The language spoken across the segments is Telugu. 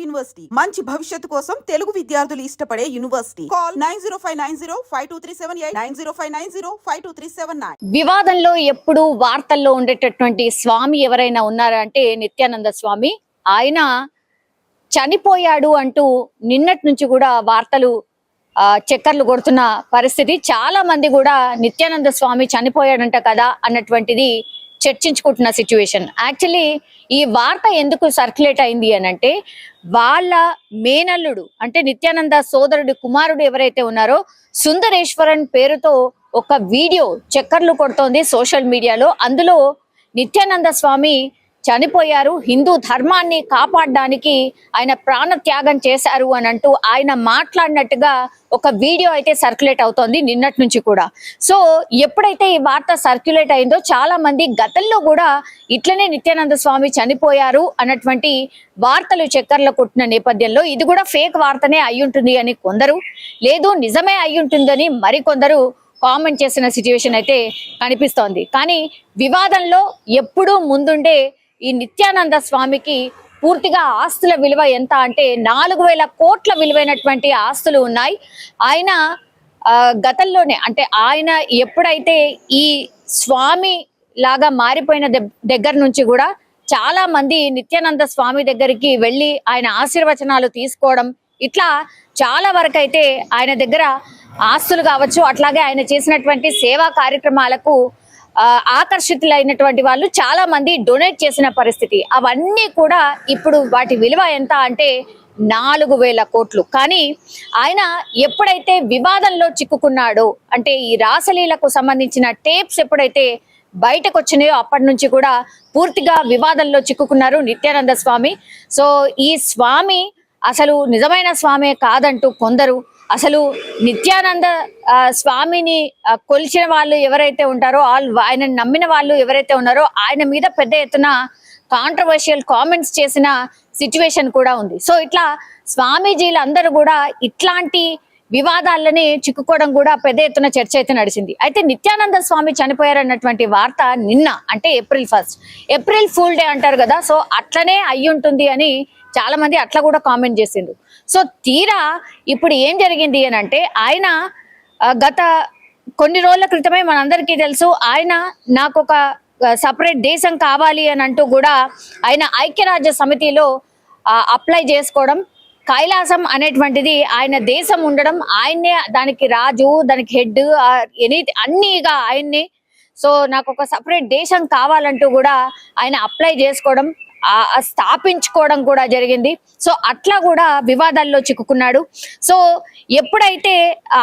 యూనివర్సిటీ మంచి భవిష్యత్తు కోసం తెలుగు విద్యార్థులు ఇష్టపడే యూనివర్సిటీ. కాల్ 9059052378 9059052379. వివాదంలో ఎప్పుడు వార్తల్లో ఉండేటటువంటి స్వామి ఎవరైనా ఉన్నారా అంటే నిత్యానంద స్వామి. ఆయన చనిపోయాడు అంటూ నిన్నటి నుంచి కూడా వార్తలు చక్కర్లు కొడుతున్న పరిస్థితి. చాలా మంది కూడా నిత్యానంద స్వామి చనిపోయాడంట కదా అన్నటువంటిది చర్చించుకుంటున్న సిచ్యువేషన్. యాక్చువల్లీ ఈ వార్త ఎందుకు సర్క్యులేట్ అయింది అని అంటే, వాళ్ళ మేనల్లుడు అంటే నిత్యానంద సోదరుడి కుమారుడు ఎవరైతే ఉన్నారో సుందరేశ్వరన్ పేరుతో ఒక వీడియో చక్కర్లు కొడుతోంది సోషల్ మీడియాలో. అందులో నిత్యానంద స్వామి చనిపోయారు, హిందూ ధర్మాన్ని కాపాడడానికి ఆయన ప్రాణ త్యాగం చేశారు అని అంటూ ఆయన మాట్లాడినట్టుగా ఒక వీడియో అయితే సర్క్యులేట్ అవుతోంది నిన్నటి నుంచి కూడా. సో ఎప్పుడైతే ఈ వార్త సర్క్యులేట్ అయిందో చాలా మంది గతంలో కూడా ఇట్లనే నిత్యానంద స్వామి చనిపోయారు అన్నటువంటి వార్తలు చక్కర్లు కొట్టిన నేపథ్యంలో ఇది కూడా ఫేక్ వార్తనే అయ్యుంటుంది అని కొందరు, లేదు నిజమే అయ్యుంటుందని మరికొందరు కామెంట్ చేసిన సిచ్యువేషన్ అయితే కనిపిస్తోంది. కానీ వివాదంలో ఎప్పుడూ ముందుండే ఈ నిత్యానంద స్వామికి పూర్తిగా ఆస్తుల విలువ ఎంత అంటే 4000 కోట్ల విలువైనటువంటి ఆస్తులు ఉన్నాయి. ఆయన గతంలోనే అంటే ఆయన ఎప్పుడైతే ఈ స్వామి లాగా మారిపోయిన దగ్గర నుంచి కూడా చాలా మంది నిత్యానంద స్వామి దగ్గరికి వెళ్ళి ఆయన ఆశీర్వచనాలు తీసుకోవడం, ఇట్లా చాలా వరకు అయితే ఆయన దగ్గర ఆస్తులు కావచ్చు, అట్లాగే ఆయన చేసినటువంటి సేవా కార్యక్రమాలకు ఆకర్షితులైనటువంటి వాళ్ళు చాలా మంది డొనేట్ చేసిన పరిస్థితి. అవన్నీ కూడా ఇప్పుడు వాటి విలువ ఎంత అంటే 4000 కోట్లు. కానీ ఆయన ఎప్పుడైతే వివాదంలో చిక్కుకున్నాడో అంటే ఈ రాసలీలకు సంబంధించిన టేప్స్ ఎప్పుడైతే బయటకు వచ్చినాయో అప్పటి నుంచి కూడా పూర్తిగా వివాదంలో చిక్కుకున్నారు నిత్యానంద స్వామి. సో ఈ స్వామి అసలు నిజమైన స్వామే కాదంటూ కొందరు, అసలు నిత్యానంద స్వామిని కొలిచిన వాళ్ళు ఎవరైతే ఉంటారో, ఆయన నమ్మిన వాళ్ళు ఎవరైతే ఉన్నారో ఆయన మీద పెద్ద ఎత్తున కాంట్రవర్షియల్ కామెంట్స్ చేసిన సిచ్యువేషన్ కూడా ఉంది. సో ఇట్లా స్వామీజీలు అందరూ కూడా ఇట్లాంటి వివాదాలని చిక్కుకోవడం కూడా పెద్ద ఎత్తున చర్చ అయితే నడిచింది. అయితే నిత్యానంద స్వామి చనిపోయారన్నటువంటి వార్త నిన్న అంటే ఏప్రిల్ 1 ఏప్రిల్ ఫూల్ డే అంటారు కదా, సో అట్లనే అయ్యుంటుంది అని చాలా మంది అట్లా కూడా కామెంట్ చేసిండ్రు. సో తీరా ఇప్పుడు ఏం జరిగింది అని అంటే, ఆయన గత కొన్ని రోజుల క్రితమే మనందరికీ తెలుసు ఆయన నాకు ఒక సపరేట్ దేశం కావాలి అని అంటూ కూడా ఆయన ఐక్యరాజ్య సమితిలో అప్లై చేసుకోవడం, కైలాసం అనేటువంటిది ఆయన దేశం ఉండడం, ఆయన్నే దానికి రాజు, దానికి హెడ్, అన్నీగా ఆయన్ని. సో నాకు ఒక సపరేట్ దేశం కావాలంటూ కూడా ఆయన అప్లై చేసుకోవడం, స్థాపించుకోవడం కూడా జరిగింది. సో అట్లా కూడా వివాదాల్లో చిక్కుకున్నాడు. సో ఎప్పుడైతే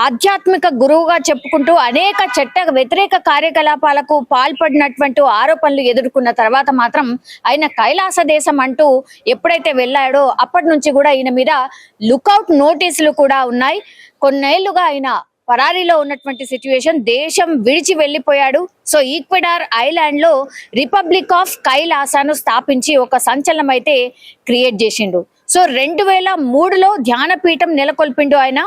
ఆధ్యాత్మిక గురువుగా చెప్పుకుంటూ అనేక చట్ట వ్యతిరేక కార్యకలాపాలకు పాల్పడినటువంటి ఆరోపణలు ఎదుర్కొన్న తర్వాత మాత్రం ఆయన కైలాస దేశం అంటూ ఎప్పుడైతే వెళ్ళాడో అప్పటి నుంచి కూడా ఈయన మీద లుకౌట్ నోటీసులు కూడా ఉన్నాయి. కొన్నేళ్లుగా ఆయన పరారీలో ఉన్నటువంటి సిచ్యువేషన్, దేశం విడిచి వెళ్ళిపోయాడు. సో ఈక్వెడార్ ఐలాండ్ లో రిపబ్లిక్ ఆఫ్ కైలాసాను స్థాపించి ఒక సంచలనం అయితే క్రియేట్ చేసిండు. సో 2003లో ధ్యానపీఠం నెలకొల్పిండు ఆయన.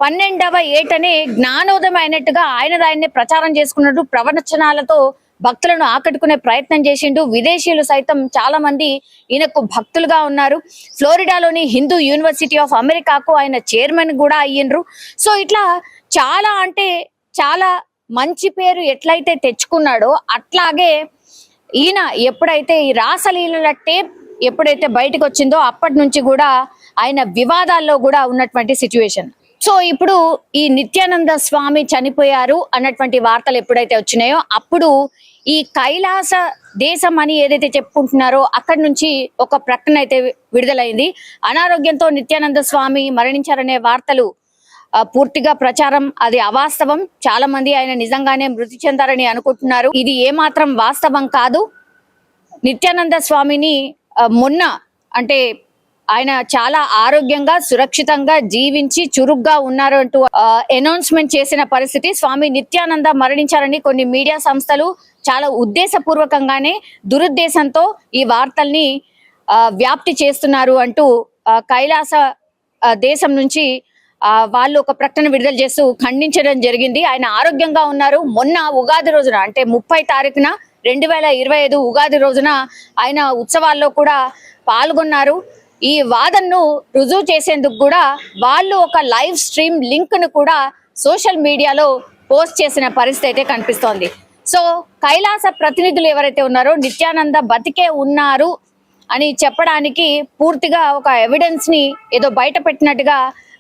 12వ ఏటనే జ్ఞానోదయం అయినట్టుగా ఆయనదాయన్నే ప్రచారం చేసుకున్నట్టు ప్రవచనాలతో భక్తులను ఆకట్టుకునే ప్రయత్నం చేసిండు. విదేశీయులు సైతం చాలా మంది ఈయనకు భక్తులుగా ఉన్నారు. ఫ్లోరిడాలోని హిందూ యూనివర్సిటీ ఆఫ్ అమెరికాకు ఆయన చైర్మన్ కూడా అయ్యిండ్రు. సో ఇట్లా చాలా అంటే చాలా మంచి పేరు ఎట్లయితే తెచ్చుకున్నాడో అట్లాగే ఈయన ఎప్పుడైతే ఈ రాసలీలల టేప్ ఎప్పుడైతే బయటకు వచ్చిందో అప్పటి నుంచి కూడా ఆయన వివాదాల్లో కూడా ఉన్నటువంటి సిచ్యువేషన్. సో ఇప్పుడు ఈ నిత్యానంద స్వామి చనిపోయారు అన్నటువంటి వార్తలు ఎప్పుడైతే వచ్చినాయో అప్పుడు ఈ కైలాస దేశం అని ఏదైతే చెప్పుకుంటున్నారో అక్కడి నుంచి ఒక ప్రకటన అయితే విడుదలైంది. అనారోగ్యంతో నిత్యానంద స్వామి మరణించారనే వార్తలు పూర్తిగా ప్రచారం, అది అవాస్తవం. చాలా మంది ఆయన నిజంగానే మృతి చెందారని అనుకుంటున్నారు. ఇది ఏమాత్రం వాస్తవం కాదు. నిత్యానంద స్వామిని మొన్న అంటే ఆయన చాలా ఆరోగ్యంగా సురక్షితంగా జీవించి చురుగ్గా ఉన్నారు అంటూ అనౌన్స్మెంట్ చేసిన పరిస్థితి. స్వామి నిత్యానంద మరణించారని కొన్ని మీడియా సంస్థలు చాలా ఉద్దేశపూర్వకంగానే దురుద్దేశంతో ఈ వార్తల్ని వ్యాప్తి చేస్తున్నారు అంటూ కైలాస దేశం నుంచి వాళ్ళు ఒక ప్రకటన విడుదల చేస్తూ ఖండించడం జరిగింది. ఆయన ఆరోగ్యంగా ఉన్నారు. మొన్న ఉగాది రోజున అంటే 30 తారీఖున 2025 ఉగాది రోజున ఆయన ఉత్సవాల్లో కూడా పాల్గొన్నారు. ఈ వాదనను రుజువు చేసేందుకు కూడా వాళ్ళు ఒక లైవ్ స్ట్రీమ్ లింక్ ను కూడా సోషల్ మీడియాలో పోస్ట్ చేసిన పరిస్థితి అయితే కనిపిస్తోంది. సో కైలాస ప్రతినిధులు ఎవరైతే ఉన్నారో నిత్యానంద బతికే ఉన్నారు అని చెప్పడానికి పూర్తిగా ఒక ఎవిడెన్స్ ని ఏదో బయట పెట్టినట్టుగా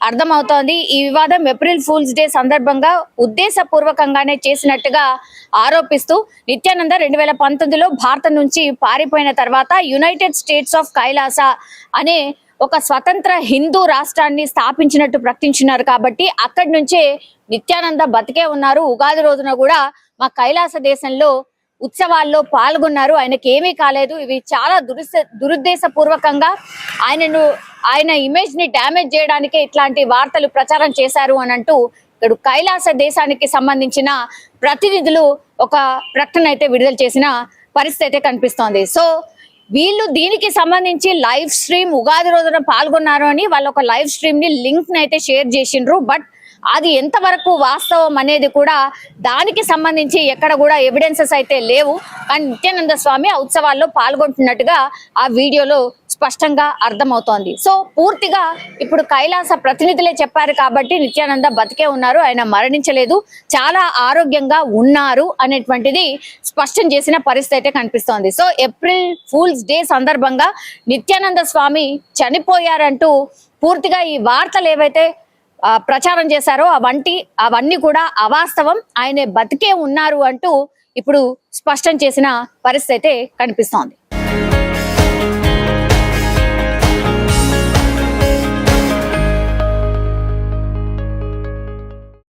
అర్థమవుతోంది. ఈ వివాదం ఏప్రిల్ ఫూల్స్ డే సందర్భంగా ఉద్దేశపూర్వకంగానే చేసినట్టుగా ఆరోపిస్తూ నిత్యానంద 2019లో భారతం నుంచి పారిపోయిన తర్వాత యునైటెడ్ స్టేట్స్ ఆఫ్ కైలాస అనే ఒక స్వతంత్ర హిందూ రాష్ట్రాన్ని స్థాపించినట్టు ప్రకటించినారు. కాబట్టి అక్కడి నుంచే నిత్యానంద బతికే ఉన్నారు, ఉగాది రోజున కూడా మా కైలాస దేశంలో ఉత్సవాల్లో పాల్గొన్నారు, ఆయనకి ఏమీ కాలేదు, ఇవి చాలా దురుద్దేశపూర్వకంగా ఆయన ఇమేజ్ ని డ్యామేజ్ చేయడానికే ఇట్లాంటి వార్తలు ప్రచారం చేశారు అని అంటూ ఇక్కడ కైలాస దేశానికి సంబంధించిన ప్రతినిధులు ఒక ప్రకటన అయితే విడుదల చేసిన పరిస్థితి అయితే కనిపిస్తోంది. సో వీళ్ళు దీనికి సంబంధించి లైవ్ స్ట్రీమ్ ఉగాది రోజున పాల్గొన్నారు అని వాళ్ళు ఒక లైవ్ స్ట్రీమ్ ని లింక్ ని అయితే షేర్ చేసిండ్రు. బట్ అది ఎంతవరకు వాస్తవం అనేది కూడా దానికి సంబంధించి ఎక్కడ కూడా ఎవిడెన్సెస్ అయితే లేవు. కానీ నిత్యానంద స్వామి ఆ ఉత్సవాల్లో పాల్గొంటున్నట్టుగా ఆ వీడియోలో స్పష్టంగా అర్థమవుతోంది. సో పూర్తిగా ఇప్పుడు కైలాస ప్రతినిధులే చెప్పారు కాబట్టి నిత్యానంద బతికే ఉన్నారు, ఆయన మరణించలేదు, చాలా ఆరోగ్యంగా ఉన్నారు అనేటువంటిది స్పష్టం చేసిన పరిస్థితి అయితే కనిపిస్తోంది. సో ఏప్రిల్ ఫూల్స్ డే సందర్భంగా నిత్యానంద స్వామి చనిపోయారంటూ పూర్తిగా ఈ వార్తలు ఏవైతే ప్రచారం చేశారో అవన్నీ కూడా అవాస్తవం, ఆయన బతికే ఉన్నారు అంటూ ఇప్పుడు స్పష్టం చేసిన పరిస్థితి అయితే కనిపిస్తోంది.